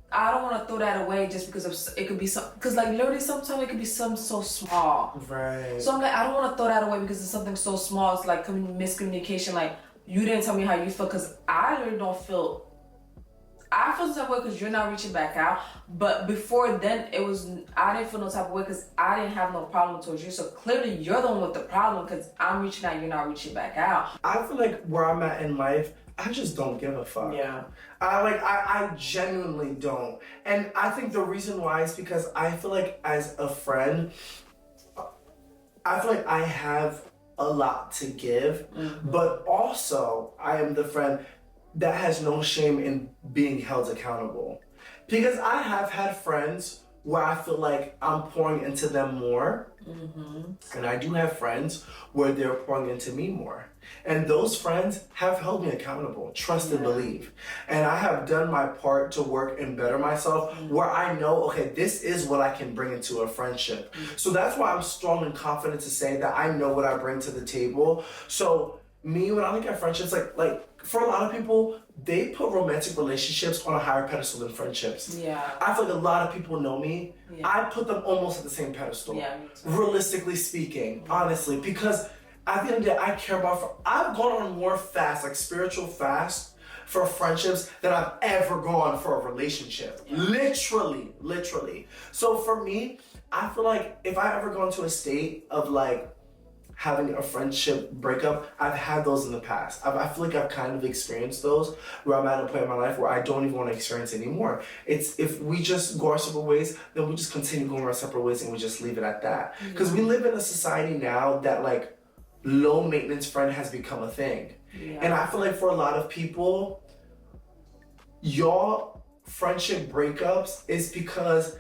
I don't want to throw that away just because of it could be some, because like literally sometimes it could be something so small. Right. So I'm like, I don't want to throw that away because it's something so small. It's like miscommunication. Like, you didn't tell me how you feel, because I literally don't feel. I feel some type of way because you're not reaching back out. But before then, I didn't feel no type of way because I didn't have no problem towards you. So clearly you're the one with the problem because I'm reaching out, you're not reaching back out. I feel like where I'm at in life, I just don't give a fuck. Yeah. I genuinely don't. And I think the reason why is because I feel like as a friend, I feel like I have a lot to give, but also I am the friend that has no shame in being held accountable. Because I have had friends where I feel like I'm pouring into them more. And I do have friends where they're pouring into me more. And those friends have held me accountable, trust and believe. And I have done my part to work and better myself where I know, okay, this is what I can bring into a friendship. So that's why I'm strong and confident to say that I know what I bring to the table. So me, when I look at friendships, like for a lot of people, they put romantic relationships on a higher pedestal than friendships. Yeah. I feel like a lot of people know me. Yeah. I put them almost at the same pedestal. Yeah, me too. Realistically speaking, honestly, because at the end of the day, I care about. I've gone on more fasts, like spiritual fasts, for friendships than I've ever gone for a relationship. Yeah. Literally. So for me, I feel like if I ever go into a state of like having a friendship breakup, I've had those in the past. I feel like I've kind of experienced those where I'm at a point in my life where I don't even want to experience anymore. It's if we just go our separate ways, then we just continue going our separate ways and we just leave it at that. Because we live in a society now that like low maintenance friend has become a thing. Yeah. And I feel like for a lot of people, your friendship breakups is because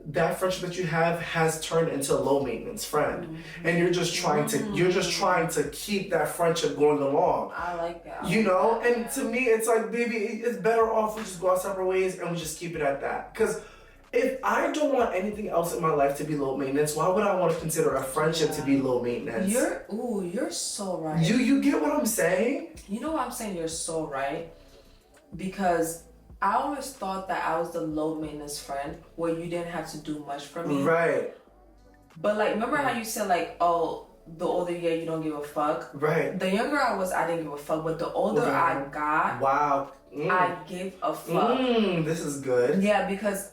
that friendship that you have has turned into a low maintenance friend, and you're just trying to keep that friendship going along. I like that. You know, and to me, it's like, baby, it's better off we just go our separate ways and we just keep it at that. Because if I don't want anything else in my life to be low maintenance, why would I want to consider a friendship to be low maintenance? You're so right. You get what I'm saying? You know what I'm saying? You're so right. Because I always thought that I was the low maintenance friend where you didn't have to do much for me. Right. But like, remember how you said like, oh, the older you get, you don't give a fuck? Right. The younger I was, I didn't give a fuck. But the older I got, wow, I gave a fuck. This is good. Yeah, because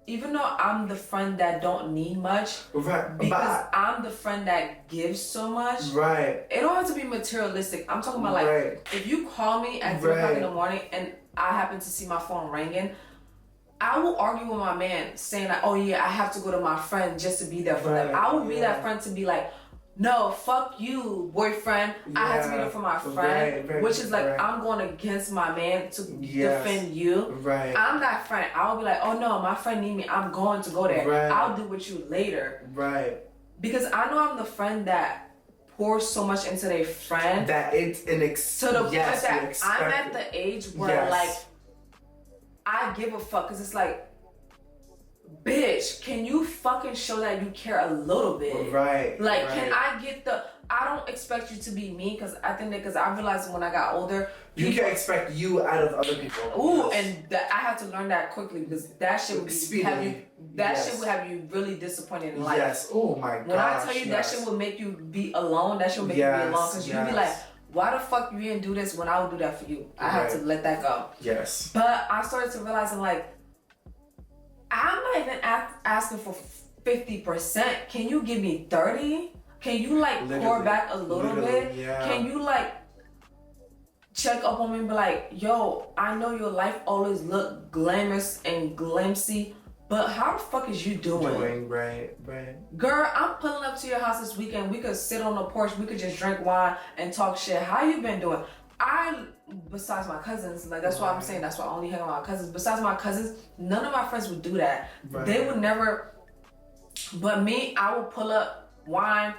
even though I'm the friend that don't need much, right? Because I'm the friend that gives so much, right? It don't have to be materialistic. I'm talking about like, if you call me at 3 o'clock in the morning and I happen to see my phone ringing, I will argue with my man saying like, oh yeah, I have to go to my friend just to be there for them. I will be that friend to be like, no, fuck you, boyfriend. I have to be there for my friend, which is like, I'm going against my man to defend you. Right. I'm that friend. I'll be like, oh no, my friend need me. I'm going to go there. Right. I'll do with you later. Right. Because I know I'm the friend that pours so much into their friend that it's an to the point that I'm at the age where like I give a fuck, because it's like, bitch, can you fucking show that you care a little bit? Right. Like, can I get I don't expect you to be me, because I think that, because I realized when I got older, you can't expect you out of other people. Ooh, and I had to learn that quickly, because that shit would have you. Shit would have you really disappointed in life. Yes. Oh my god. When I tell you that shit will make you be alone, that shit will make you be alone, because you'll be like, why the fuck you didn't do this when I would do that for you? I had to let that go. Yes. But I started to realize, I'm like, I'm not even asking for 50%. Can you give me 30? Can you like pour back a little bit? Yeah. Can you like check up on me and be like, yo, I know your life always look glamorous and glamsy, but how the fuck is you doing? Right. Girl, I'm pulling up to your house this weekend. We could sit on the porch. We could just drink wine and talk shit. How you been doing? Besides my cousins, like that's why I'm saying that's why I only hang out with my cousins. Besides my cousins, none of my friends would do that. Right. They would never. But me, I would pull up, wine,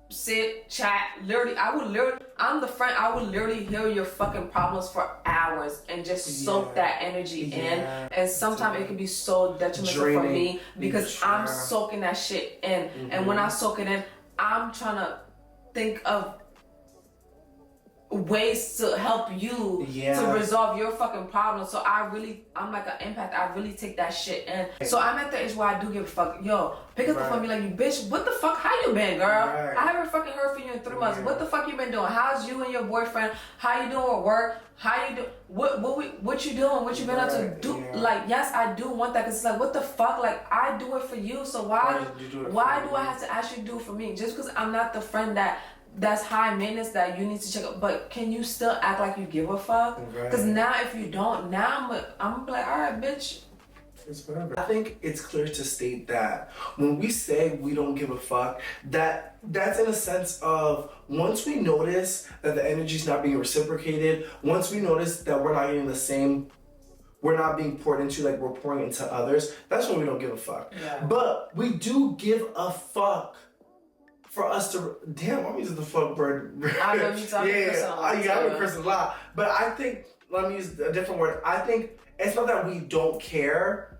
sit, chat. Literally, I'm the friend. I would literally hear your fucking problems for hours and just soak that energy in. And sometimes it can be so detrimental for me, because I'm soaking that shit in. And when I soak it in, I'm trying to think of ways to help you to resolve your fucking problem. So I'm like an empath. I really take that shit in. So I'm at the age where I do give a fuck. Yo, pick up the phone, be like, you bitch, what the fuck? How you been, girl? I haven't fucking heard from you in 3 months. What the fuck you been doing? How's you and your boyfriend? How you doing with work? How you do? What you doing? What you been up to do? Like, yes, I do want that, because it's like, what the fuck? Like, I do it for you. So why do I have to ask you to do it for me? Just because I'm not the friend that's high maintenance that you need to check up, but can you still act like you give a fuck? Because now if you don't, now I'm gonna be like, all right, bitch. It's whatever. I think it's clear to state that when we say we don't give a fuck, that's in a sense of, once we notice that the energy's not being reciprocated, once we notice that we're not getting the same we're not being poured into, like we're pouring into others, that's when we don't give a fuck. Yeah. But we do give a fuck for us to, damn, I'm using the fuck word. I know you're talking I'm cursing a lot. But I think, let me use a different word. I think it's not that we don't care.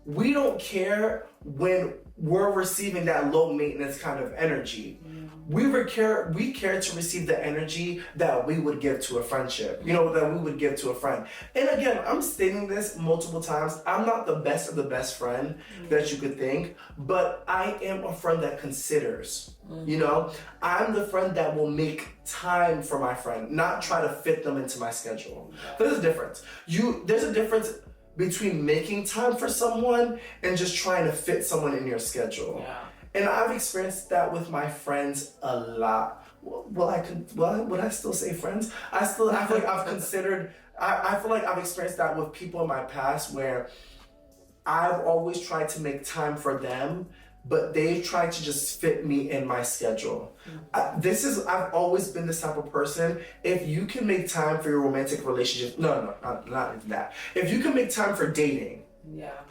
We don't care when we're receiving that low maintenance kind of energy. We care to receive the energy that we would give to a friendship, that we would give to a friend. And again, I'm stating this multiple times. I'm not the best of the best friend that you could think, but I am a friend that considers. I'm the friend that will make time for my friend, not try to fit them into my schedule. There's a difference. There's a difference between making time for someone and just trying to fit someone in your schedule. Yeah. And I've experienced that with my friends a lot. Would I still say friends? I feel like I've considered, I feel like I've experienced that with people in my past where I've always tried to make time for them, but they've tried to just fit me in my schedule. I've always been this type of person. If you can make time for your romantic relationship, not even that. If you can make time for dating,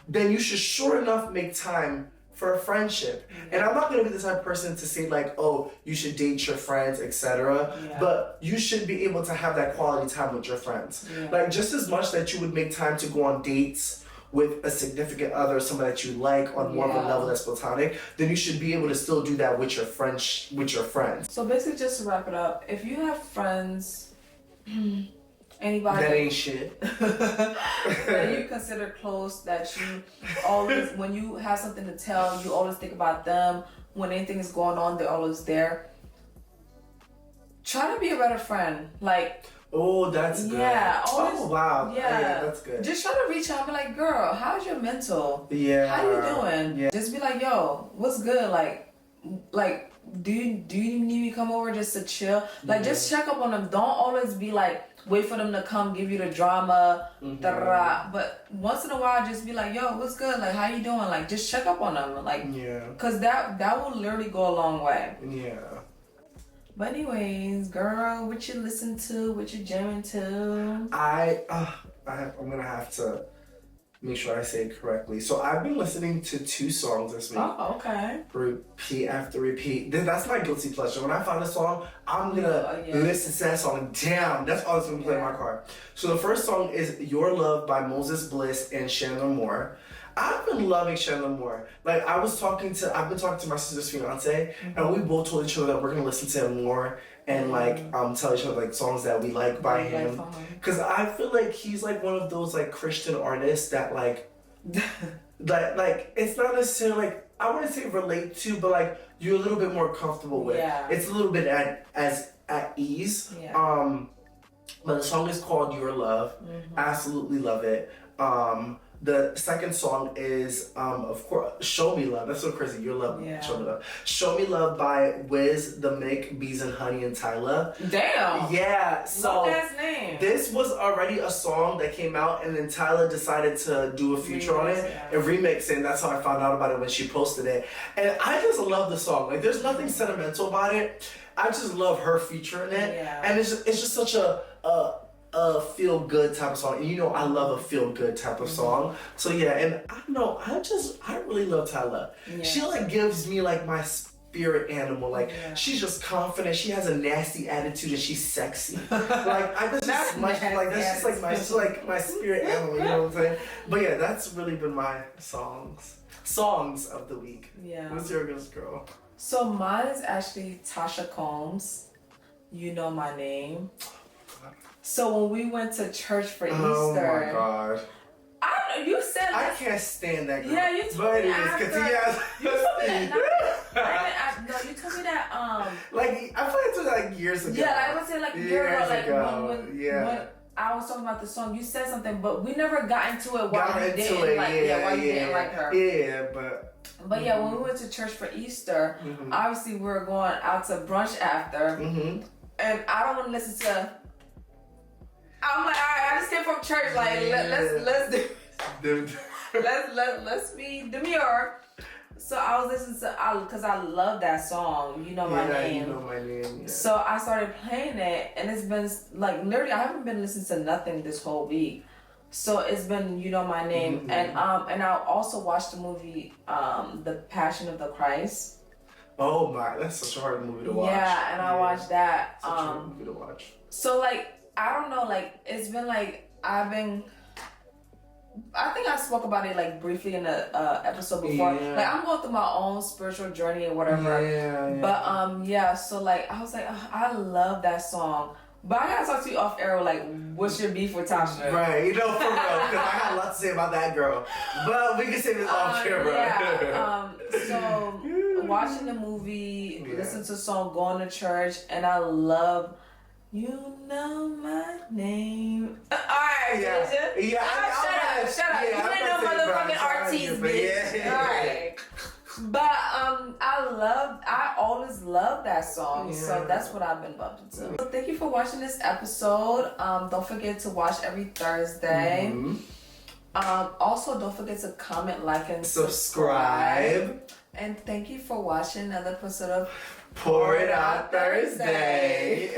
then you should sure enough make time for a friendship. And I'm not gonna be the type of person to say like, oh, you should date your friends, etc. But you should be able to have that quality time with your friends. Like just as much that you would make time to go on dates with a significant other, someone that you like on more of a level that's platonic, then you should be able to still do that with your friends. So basically, just to wrap it up, if you have friends, anybody that ain't shit that you consider close, that you always, when you have something to tell, you always think about them. When anything is going on, they're always there. Try to be a better friend. Like, oh, that's good. Yeah. Always, oh, wow. Yeah. That's good. Just try to reach out and be like, girl, how's your mental? Yeah. How you doing? Yeah. Just be like, yo, what's good? Like, do you need me to come over just to chill? Like, just check up on them. Don't always be like, wait for them to come give you the drama. But once in a while, just be like, yo, what's good? Like, how you doing? Like, just check up on them. Like, because that will literally go a long way. Yeah. But anyways, girl, what you listen to? What you jamming to? I'm gonna have to make sure I say it correctly. So I've been listening to 2 songs this week. Oh, okay. Repeat after repeat. That's my guilty pleasure. When I find a song, I'm gonna listen to that song down. That's all that's gonna play in my car. So the first song is Your Love by Moses Bliss and Shannon Moore. I've been loving Shannon Moore. Like I've been talking to my sister's fiance, and we both told each other that we're gonna listen to him more and tell each other like songs that we like by him. Cause I feel like he's like one of those like Christian artists that like it's not necessarily like I wouldn't say relate to, but like you're a little bit more comfortable with. Yeah. It's a little bit at ease. Yeah. But the song is called Your Love. Absolutely love it. The second song is, of course, Show Me Love. That's so crazy. Your Love, Show Me Love. Show Me Love by Wiz, The Mick, Bees and Honey, and Tyla. Damn. Yeah. So Last name. This was already a song that came out, and then Tyla decided to do a feature on it, and remix it, and that's how I found out about it when she posted it. And I just love the song. Like, there's nothing sentimental about it. I just love her featuring it, and it's just such a feel good type of song, and I love a feel good type of song. So yeah, and I don't know, I really love Tyla. She like gives me like my spirit animal. Like she's just confident. She has a nasty attitude, and she's sexy. Like that's just my my spirit animal. You know what I'm saying? But yeah, that's really been my songs of the week. Yeah. What's your girl? So mine is actually Tasha Combs. You Know My Name. So when we went to church for Easter. Oh my God. You said I can't stand that girl. Yeah, you told me after. You told me that. No, you told me that. Like I played it like years ago. Yeah, I would say like a year ago. When I was talking about the song, you said something, but we never got into it. Why you didn't like her? Yeah, but yeah, when we went to church for Easter, obviously we were going out to brunch after, and I don't want to listen to. I'm like, all right, I just came from church. Like, let's be demure. So I was listening to, because I love that song. You Know My Name. You Know My Name. Yeah. So I started playing it, and it's been like literally, I haven't been listening to nothing this whole week. So it's been You Know My Name, and I also watched the movie The Passion of the Christ. Oh my, that's such a hard movie to watch. Yeah, and I watched that. Such a hard movie to watch. So like I don't know, like it's been like I think I spoke about it like briefly in the episode before. Yeah. Like I'm going through my own spiritual journey or whatever. Yeah. But so like I was like, I love that song. But I gotta talk to you off air. Like, what's your beef with Tasha? Right, you know, for real, because I got a lot to say about that girl. But we can say this off camera. Yeah. So watching the movie, listen to the song, going to church, and I love You Know My Name. Alright, yeah. Shut up. You ain't no motherfucking artiste, bitch. Yeah. Alright. But I always love that song, so that's what I've been bumping to. So thank you for watching this episode. Don't forget to watch every Thursday. Also, don't forget to comment, like, and subscribe. And thank you for watching another episode of Pour It Out Thursday.